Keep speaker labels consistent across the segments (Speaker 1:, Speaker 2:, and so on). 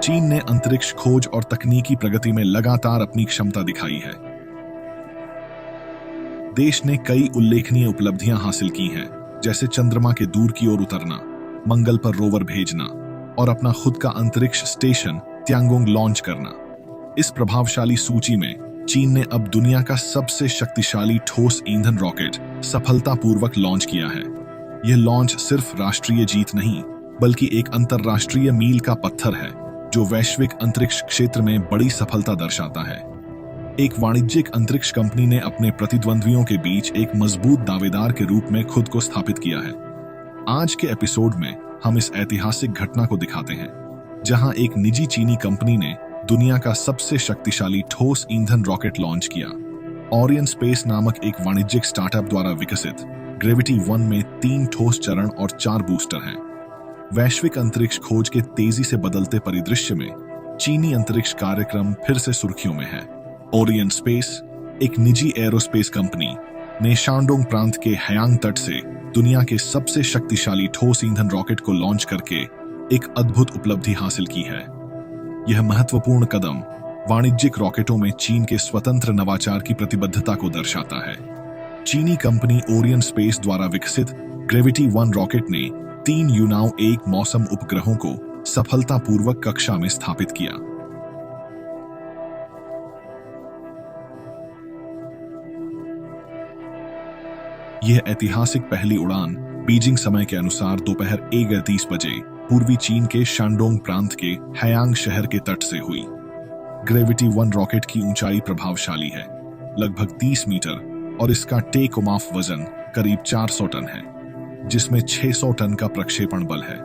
Speaker 1: चीन ने अंतरिक्ष खोज और तकनीकी प्रगति में लगातार अपनी क्षमता दिखाई है। देश ने कई उल्लेखनीय उपलब्धियां हासिल की हैं, जैसे चंद्रमा के दूर की ओर उतरना, मंगल पर रोवर भेजना और अपना खुद का अंतरिक्ष स्टेशन त्यांगोंग लॉन्च करना। इस प्रभावशाली सूची में चीन ने अब दुनिया का सबसे शक्तिशाली ठोस ईंधन रॉकेट सफलतापूर्वक लॉन्च किया है। यह लॉन्च सिर्फ राष्ट्रीय जीत नहीं, बल्कि एक अंतरराष्ट्रीय मील का पत्थर है, जो वैश्विक अंतरिक्ष क्षेत्र में बड़ी सफलता दर्शाता है। एक वाणिज्यिक अंतरिक्ष कंपनी ने अपने प्रतिद्वंद्वियों के बीच एक मजबूत दावेदार के रूप में खुद को स्थापित किया है। आज के एपिसोड में हम इस ऐतिहासिक घटना को दिखाते हैं, जहां एक निजी चीनी कंपनी ने दुनिया का सबसे शक्तिशाली ठोस ईंधन रॉकेट लॉन्च किया। ओरियन स्पेस नामक एक वाणिज्यिक स्टार्टअप द्वारा विकसित ग्रेविटी 1 में 3 ठोस चरण और 4 बूस्टर हैं। वैश्विक अंतरिक्ष खोज के तेजी से बदलते परिदृश्य में चीनी अंतरिक्ष कार्यक्रम फिर से सुर्खियों में है। ओरियन स्पेस, एक निजी एरोस्पेस कंपनी, ने शांडोंग प्रांत के हैयांग तट से दुनिया के सबसे शक्तिशाली ठोस ईंधन रॉकेट को लॉन्च करके एक अद्भुत उपलब्धि हासिल की है। यह महत्वपूर्ण कदम वाणिज्यिक रॉकेटों में चीन के स्वतंत्र नवाचार की प्रतिबद्धता को दर्शाता है। चीनी कंपनी ओरियन स्पेस द्वारा विकसित ग्रेविटी 1 रॉकेट ने 3 यूनाओ 1 मौसम उपग्रहों को सफलतापूर्वक कक्षा में स्थापित किया। यह ऐतिहासिक पहली उड़ान बीजिंग समय के अनुसार दोपहर 1:30 बजे पूर्वी चीन के शांडोंग प्रांत के हैयांग शहर के तट से हुई। ग्रेविटी 1 रॉकेट की ऊंचाई प्रभावशाली है, लगभग 30 मीटर, और इसका टेक ऑफ वजन करीब 400 टन है, जिसमें 600 टन का प्रक्षेपण बल है।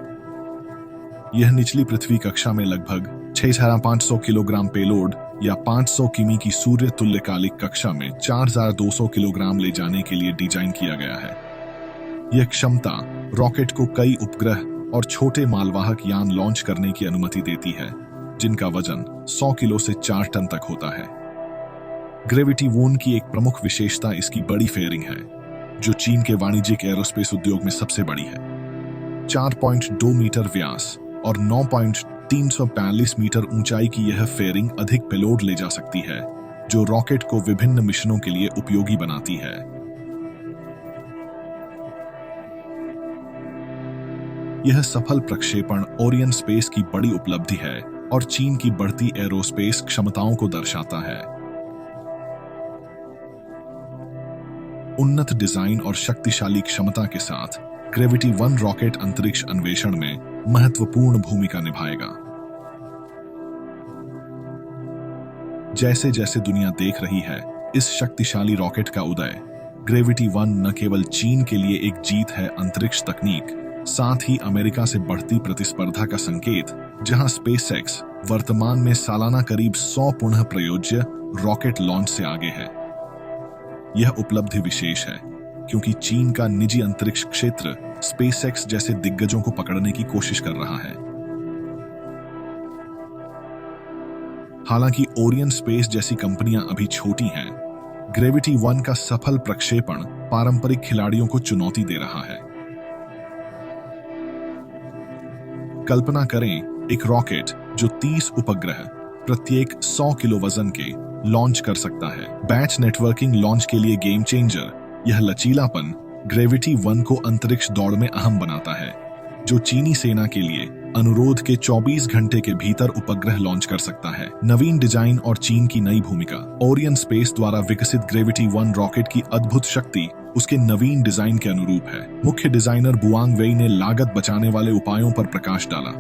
Speaker 1: यह निचली पृथ्वी कक्षा में लगभग 6500 किलोग्राम पेलोड या 500 किमी की सूर्य तुल्यकालिक कक्षा में 4200 किलोग्राम ले जाने के लिए डिजाइन किया गया है। यह क्षमता रॉकेट को कई उपग्रह और छोटे मालवाहक यान लॉन्च करने की अनुमति देती है, जिनका वजन 100 किलो से 4 टन तक होता है। ग्रेविटी 1 की एक प्रमुख विशेषता इसकी बड़ी फेयरिंग है, जो चीन के वाणिज्यिक एरोस्पेस उद्योग में सबसे बड़ी है। 4.2 मीटर व्यास और 9.345 मीटर ऊंचाई की यह फेयरिंग अधिक पेलोड ले जा सकती है, जो रॉकेट को विभिन्न मिशनों के लिए उपयोगी बनाती है। यह सफल प्रक्षेपण ओरियन स्पेस की बड़ी उपलब्धि है और चीन की बढ़ती एरोस्पेस क्षमताओं को दर्शाता है। उन्नत डिजाइन और शक्तिशाली क्षमता के साथ ग्रेविटी 1 रॉकेट अंतरिक्ष अन्वेषण में महत्वपूर्ण भूमिका निभाएगा। जैसे जैसे दुनिया देख रही है इस शक्तिशाली रॉकेट का उदय, ग्रेविटी 1 न केवल चीन के लिए एक जीत है अंतरिक्ष तकनीक, साथ ही अमेरिका से बढ़ती प्रतिस्पर्धा का संकेत, जहां स्पेसएक्स वर्तमान में सालाना करीब 100 पुनः प्रयोज्य रॉकेट लॉन्च से आगे है। यह उपलब्धि विशेष है क्योंकि चीन का निजी अंतरिक्ष क्षेत्र स्पेसएक्स जैसे दिग्गजों को पकड़ने की कोशिश कर रहा है। हालांकि ओरियन स्पेस जैसी कंपनियां अभी छोटी हैं, ग्रेविटी 1 का सफल प्रक्षेपण पारंपरिक खिलाड़ियों को चुनौती दे रहा है। कल्पना करें एक रॉकेट जो 30 उपग्रह प्रत्येक 100 किलो वजन के लॉन्च कर सकता है। बैच नेटवर्किंग लॉन्च के लिए गेम चेंजर, यह लचीलापन ग्रेविटी 1 को अंतरिक्ष दौड़ में अहम बनाता है, जो चीनी सेना के लिए अनुरोध के 24 घंटे के भीतर उपग्रह लॉन्च कर सकता है। नवीन डिजाइन और चीन की नई भूमिका। ओरियन स्पेस द्वारा विकसित ग्रेविटी 1 रॉकेट की अद्भुत शक्ति उसके नवीन डिजाइन के अनुरूप है। मुख्य डिजाइनर बुआंग वेई ने लागत बचाने वाले उपायों पर प्रकाश डाला,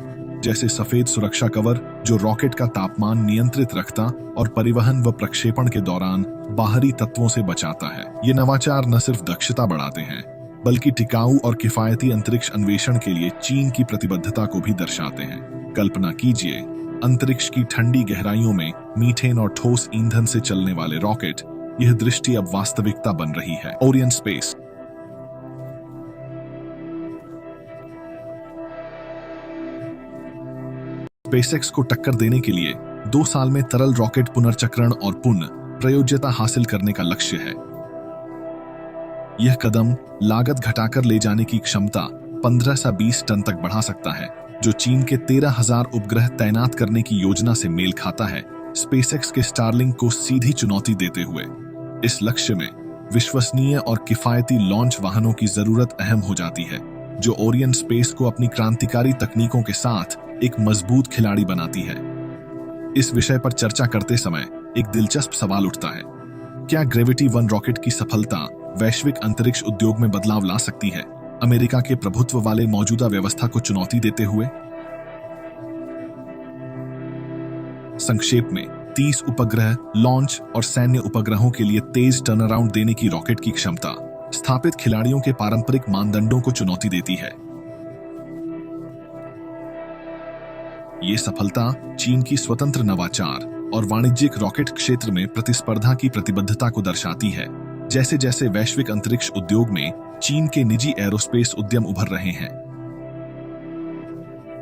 Speaker 1: जैसे सफेद सुरक्षा कवर जो रॉकेट का तापमान नियंत्रित रखता और परिवहन व प्रक्षेपण के दौरान बाहरी तत्वों से बचाता है। ये नवाचार न सिर्फ दक्षता बढ़ाते हैं, बल्कि टिकाऊ और किफायती अंतरिक्ष अन्वेषण के लिए चीन की प्रतिबद्धता को भी दर्शाते हैं। कल्पना कीजिए, अंतरिक्ष की ठंडी गहराइयों में मीथेन और ठोस ईंधन से चलने वाले रॉकेट। यह दृष्टि अब वास्तविकता बन रही है। ओरियन स्पेस स्पेसएक्स को टक्कर देने के लिए 2 साल में तरल रॉकेट पुनर्चक्रण और पुनः प्रयोज्यता हासिल करने का लक्ष्य है। यह कदम लागत घटाकर ले जाने की क्षमता 15 से 20 टन तक बढ़ा सकता है, जो चीन के 13,000 उपग्रह तैनात करने की योजना से मेल खाता है, स्पेसएक्स के स्टारलिंक को सीधी चुनौती देते हुए। इस लक्ष्य में विश्वसनीय और किफायती लॉन्च वाहनों की जरूरत अहम हो जाती है, जो ओरियन स्पेस को अपनी क्रांतिकारी तकनीकों के साथ एक मजबूत खिलाड़ी बनाती है। इस विषय पर चर्चा करते समय एक दिलचस्प सवाल उठता है, क्या ग्रेविटी 1 रॉकेट की सफलता वैश्विक अंतरिक्ष उद्योग में बदलाव ला सकती है, अमेरिका के प्रभुत्व वाले मौजूदा व्यवस्था को चुनौती देते हुए? संक्षेप में, 30 उपग्रह लॉन्च और सैन्य उपग्रहों के लिए तेज टर्नअराउंड देने की रॉकेट की क्षमता स्थापित खिलाड़ियों के पारंपरिक मानदंडों को चुनौती देती है। ये सफलता चीन की स्वतंत्र नवाचार और वाणिज्यिक रॉकेट क्षेत्र में प्रतिस्पर्धा की प्रतिबद्धता को दर्शाती है। जैसे जैसे वैश्विक अंतरिक्ष उद्योग में चीन के निजी एरोस्पेस उद्यम उभर रहे हैं,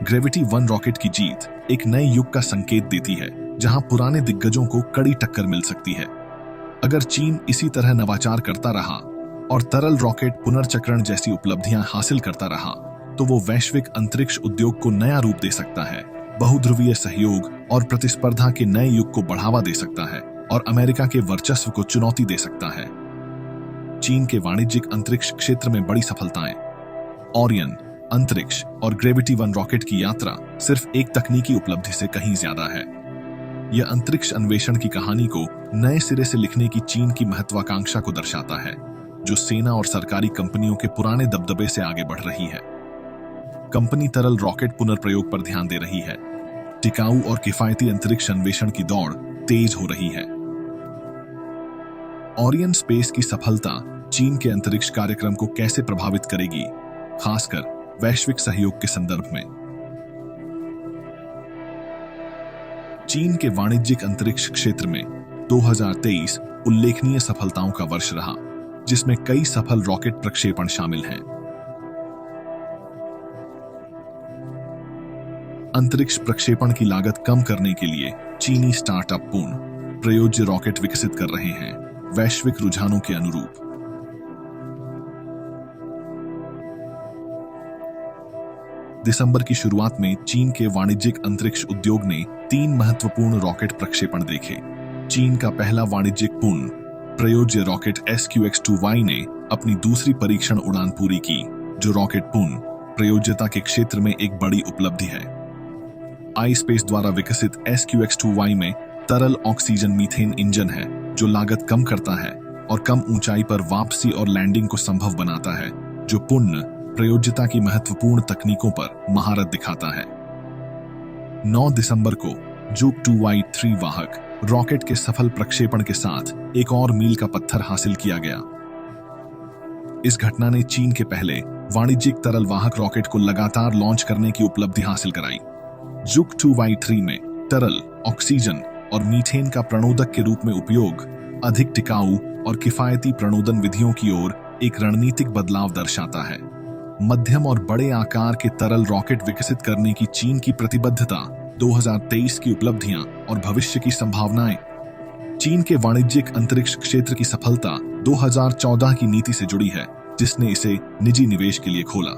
Speaker 1: ग्रेविटी 1 रॉकेट की जीत एक नए युग का संकेत देती है, जहां पुराने दिग्गजों को कड़ी टक्कर मिल सकती है। अगर चीन इसी तरह नवाचार करता रहा और तरल रॉकेट पुनर्चक्रण जैसी उपलब्धियां हासिल करता रहा, तो वो वैश्विक अंतरिक्ष उद्योग को नया रूप दे सकता है, बहुध्रुवीय सहयोग और प्रतिस्पर्धा के नए युग को बढ़ावा दे सकता है और अमेरिका के वर्चस्व को चुनौती दे सकता है। चीन के वाणिज्यिक अंतरिक्ष क्षेत्र में बड़ी सफलताएं, ओरियन, अंतरिक्ष और ग्रेविटी 1 रॉकेट की यात्रा सिर्फ एक तकनीकी उपलब्धि से कहीं ज्यादा है। यह अंतरिक्ष अन्वेषण की कहानी को नए सिरे से लिखने की चीन की महत्वाकांक्षा को दर्शाता है, जो सेना और सरकारी कंपनियों के पुराने दबदबे से आगे बढ़ रही है। कंपनी तरल रॉकेट पुनर्प्रयोग पर ध्यान दे रही है। टिकाऊ और किफायती अंतरिक्ष अन्वेषण की दौड़ तेज हो रही है। ओरियन स्पेस की सफलता चीन के अंतरिक्ष कार्यक्रम को कैसे प्रभावित करेगी, खासकर वैश्विक सहयोग के संदर्भ में? चीन के वाणिज्यिक अंतरिक्ष क्षेत्र में 2023 उल्लेखनीय सफलताओं का वर्ष रहा, जिसमें कई सफल रॉकेट प्रक्षेपण शामिल हैं। अंतरिक्ष प्रक्षेपण की लागत कम करने के लिए चीनी स्टार्टअप पूर्ण प्रयोज्य रॉकेट विकसित कर रहे हैं, वैश्विक रुझानों के अनुरूप। दिसंबर की शुरुआत में चीन के वाणिज्यिक अंतरिक्ष उद्योग ने 3 महत्वपूर्ण रॉकेट प्रक्षेपण देखे। चीन का पहला वाणिज्यिक पूर्ण प्रयोज्य रॉकेट SQX-2Y ने अपनी दूसरी परीक्षण उड़ान पूरी की, जो रॉकेट पूर्ण प्रयोज्यता के क्षेत्र में एक बड़ी उपलब्धि है। आईस्पेस द्वारा विकसित SQX-2Y में तरल ऑक्सीजन मीथेन इंजन है, जो लागत कम करता है और कम ऊंचाई पर वापसी और लैंडिंग को संभव बनाता है, जो पूर्ण प्रयोज्यता की महत्वपूर्ण तकनीकों पर महारत दिखाता है। 9 दिसंबर को जुक 2Y-3 वाहक रॉकेट के सफल प्रक्षेपण के साथ एक और मील का पत्थर हासिल किया गया। इस घटना ने चीन के पहले वाणिज्यिक तरल वाहक रॉकेट को लगातार लॉन्च करने की उपलब्धि हासिल कराई। जुक 2Y-3 में तरल ऑक्सीजन और मीथेन का प्रणोदक के रूप में उपयोग अधिक टिकाऊ और किफायती प्रणोदन विधियों की ओर एक रणनीतिक बदलाव दर्शाता है। मध्यम और बड़े आकार के तरल रॉकेट विकसित करने की चीन की प्रतिबद्धता, 2023 की उपलब्धियां और भविष्य की संभावनाएं। चीन के वाणिज्यिक अंतरिक्ष क्षेत्र की सफलता 2014 की नीति से जुड़ी है, जिसने इसे निजी निवेश के लिए खोला।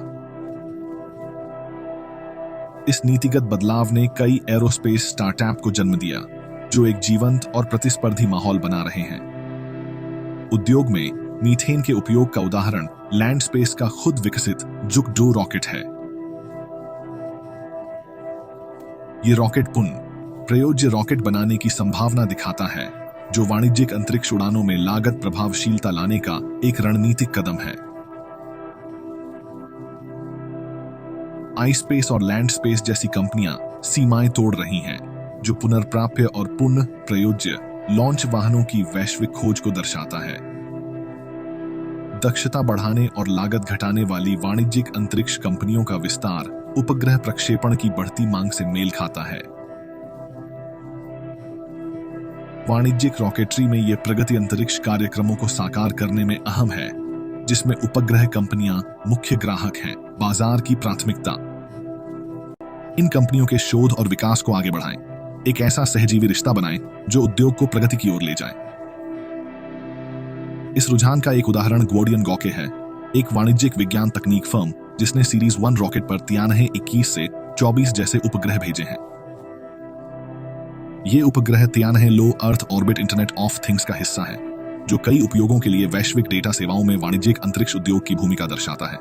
Speaker 1: इस नीतिगत बदलाव ने कई एरोस्पेस स्टार्टअप को जन्म दिया, जो एक जीवंत और प्रतिस्पर्धी माहौल बना रहे हैं। उद्योग में मीथेन के उपयोग का उदाहरण लैंड स्पेस का खुद विकसित जुक 2 रॉकेट है। ये रॉकेट पुनः प्रयोज्य रॉकेट बनाने की संभावना दिखाता है, जो वाणिज्यिक अंतरिक्ष उड़ानों में लागत प्रभावशीलता लाने का एक रणनीतिक कदम है। आईस्पेस और लैंड स्पेस जैसी कंपनियां सीमाएं तोड़ रही हैं, जो पुनर्प्राप्य और पुनः प्रयोज्य लॉन्च वाहनों की वैश्विक खोज को दर्शाता है। दक्षता बढ़ाने और लागत घटाने वाली वाणिज्यिक अंतरिक्ष कंपनियों का विस्तार उपग्रह प्रक्षेपण की बढ़ती मांग से मेल खाता है। वाणिज्यिक रॉकेटरी में यह प्रगति अंतरिक्ष कार्यक्रमों को साकार करने में अहम है, जिसमें उपग्रह कंपनियां मुख्य ग्राहक हैं। बाजार की प्राथमिकता, इन कंपनियों के शोध और विकास को आगे बढ़ाएं, एक ऐसा सहजीवी रिश्ता बनाएं जो उद्योग को प्रगति की ओर ले जाए। इस रुझान का एक उदाहरण ग्वोडियन गॉके है, एक वाणिज्यिक विज्ञान तकनीक फर्म जिसने सीरीज 1 रॉकेट पर तियानहे 21 से 24 जैसे उपग्रह भेजे हैं। ये उपग्रह Tianhe low earth orbit internet of things का हिस्सा है, जो कई उपयोगों के लिए वैश्विक डेटा सेवाओं में वाणिज्यिक अंतरिक्ष उद्योग की भूमिका दर्शाता है।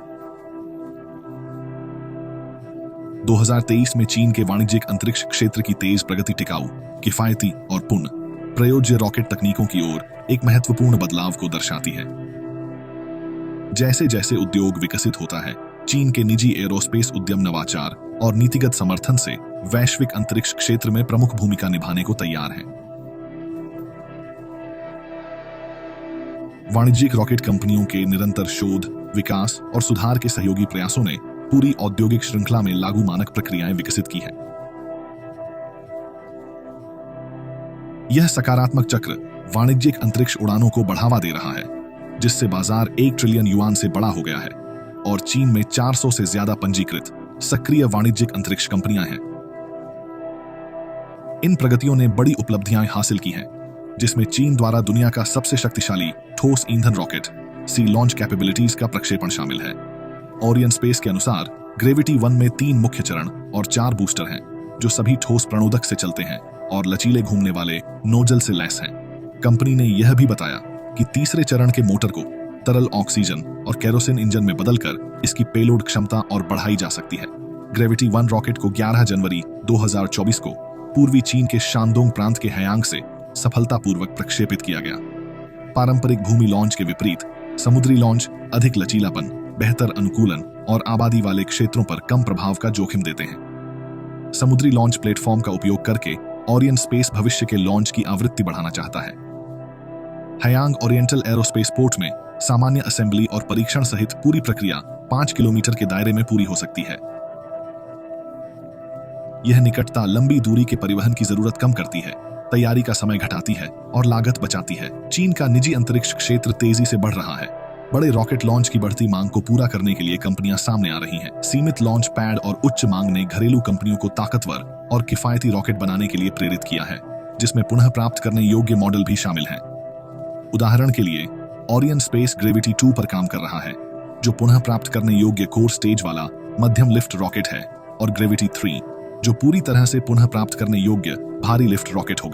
Speaker 1: 2023 में चीन के वाणिज्यिक अंतरिक्ष क्षेत्र की तेज प्रगति टिकाऊ, किफायती और पुनः प्रयोज्य रॉकेट तकनीकों की ओर एक महत्वपूर्ण बदलाव को दर्शाती है। जैसे जैसे उद्योग विकसित होता है, चीन के निजी एरोस्पेस उद्यम नवाचार और नीतिगत समर्थन से वैश्विक अंतरिक्ष क्षेत्र में प्रमुख भूमिका निभाने को तैयार हैं। वाणिज्यिक रॉकेट कंपनियों के निरंतर शोध, विकास और सुधार के सहयोगी प्रयासों ने पूरी औद्योगिक श्रृंखला में लागू मानक प्रक्रियाएं विकसित की हैं। यह सकारात्मक चक्र वाणिज्यिक अंतरिक्ष उड़ानों को बढ़ावा दे रहा है, जिससे बाजार 1 ट्रिलियन युआन से बड़ा हो गया है और चीन में 400 से ज्यादा पंजीकृत सक्रिय वाणिज्यिक अंतरिक्ष कंपनियां हैं। इन प्रगतियों ने बड़ी उपलब्धियां हासिल की हैं, जिसमें चीन द्वारा दुनिया का सबसे शक्तिशाली ठोस ईंधन रॉकेट सी लॉन्च कैपेबिलिटीज का प्रक्षेपण शामिल है। ओरियन स्पेस के अनुसार ग्रेविटी 1 में 3 मुख्य चरण और 4 बूस्टर हैं, जो सभी ठोस प्रणोदक से चलते हैं और लचीले घूमने वाले नोजल से लैस हैं। कंपनी ने यह भी बताया कि तीसरे चरण के मोटर को तरल ऑक्सीजन और केरोसिन इंजन में बदलकर इसकी पेलोड क्षमता और बढ़ाई जा सकती है। ग्रेविटी 1 रॉकेट को 11 जनवरी 2024 को पूर्वी चीन के शानडोंग प्रांत के हैयांग से सफलतापूर्वक प्रक्षेपित किया गया। पारंपरिक भूमि लॉन्च के विपरीत समुद्री लॉन्च अधिक लचीलापन, बेहतर अनुकूलन और आबादी वाले क्षेत्रों पर कम प्रभाव का जोखिम देते हैं। समुद्री लॉन्च प्लेटफॉर्म का उपयोग करके ओरियन स्पेस भविष्य के लॉन्च की आवृत्ति बढ़ाना चाहता है। हैयांग ओरिएंटल एरोस्पेस पोर्ट में सामान्य असेंबली और परीक्षण सहित पूरी प्रक्रिया 5 किलोमीटर के दायरे में पूरी हो सकती है। यह निकटता लंबी दूरी के परिवहन की जरूरत कम करती है, तैयारी का समय घटाती है और लागत बचाती है। चीन का निजी अंतरिक्ष क्षेत्र तेजी से बढ़ रहा है। बड़े रॉकेट लॉन्च की बढ़ती मांग को पूरा करने के लिए कंपनियां सामने आ रही हैं। सीमित लॉन्च पैड और उच्च मांग ने घरेलू कंपनियों को ताकतवर और किफायती रॉकेट बनाने के लिए प्रेरित किया है, जिसमें पुनः प्राप्त करने योग्य मॉडल भी शामिल हैं। उदाहरण के लिए ओरियन स्पेस ग्रेविटी 2 पर काम कर रहा है, जो पुनः प्राप्त करने योग्य कोर स्टेज वाला मध्यम लिफ्ट रॉकेट है, और ग्रेविटी 3 जो पूरी तरह से पुनः प्राप्त करने योग्य भारी लिफ्ट रॉकेट होगा।